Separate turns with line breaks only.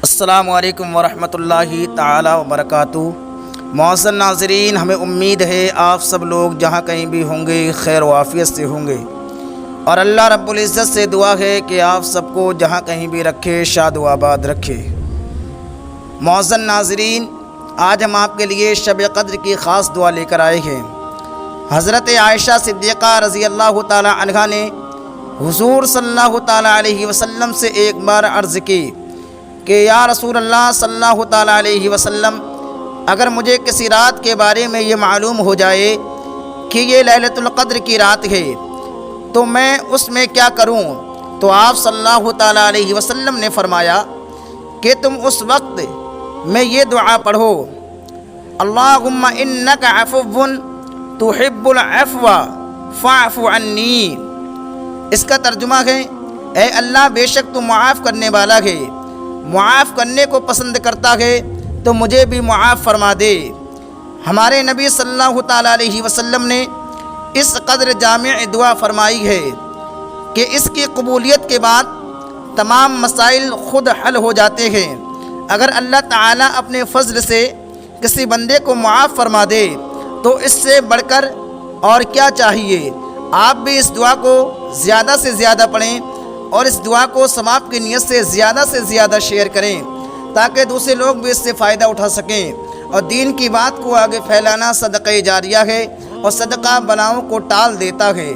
السلام علیکم ورحمۃ اللہ تعالی وبرکاتہ۔ معزز ناظرین، ہمیں امید ہے آپ سب لوگ جہاں کہیں بھی ہوں گے خیر و عافیت سے ہوں گے، اور اللہ رب العزت سے دعا ہے کہ آپ سب کو جہاں کہیں بھی رکھے، شاد و آباد رکھے۔ معزز ناظرین، آج ہم آپ کے لیے شب قدر کی خاص دعا لے کر آئے ہیں۔ حضرت عائشہ صدیقہ رضی اللہ تعالی عنہا نے حضور صلی اللہ تعالی علیہ وسلم سے ایک بار عرض کی کہ یا رسول اللہ صلی اللہ تعالی علیہ وسلم، اگر مجھے کسی رات کے بارے میں یہ معلوم ہو جائے کہ یہ لیلۃ القدر کی رات ہے تو میں اس میں کیا کروں؟ تو آپ صلی اللہ تعالی علیہ وسلم نے فرمایا کہ تم اس وقت میں یہ دعا پڑھو: اللہم انک عفو تحب العفو فاعف عنی۔ اس کا ترجمہ ہے: اے اللہ، بے شک تو معاف کرنے والا ہے، معاف کرنے کو پسند کرتا ہے تو مجھے بھی معاف فرما دے۔ ہمارے نبی صلی اللہ تعالی علیہ وسلم نے اس قدر جامع دعا فرمائی ہے کہ اس کی قبولیت کے بعد تمام مسائل خود حل ہو جاتے ہیں۔ اگر اللہ تعالیٰ اپنے فضل سے کسی بندے کو معاف فرما دے تو اس سے بڑھ کر اور کیا چاہیے۔ آپ بھی اس دعا کو زیادہ سے زیادہ پڑھیں اور اس دعا کو ثواب کی نیت سے زیادہ شیئر کریں تاکہ دوسرے لوگ بھی اس سے فائدہ اٹھا سکیں۔ اور دین کی بات کو آگے پھیلانا صدقہ جاریہ ہے، اور صدقہ بلاؤں کو ٹال دیتا ہے۔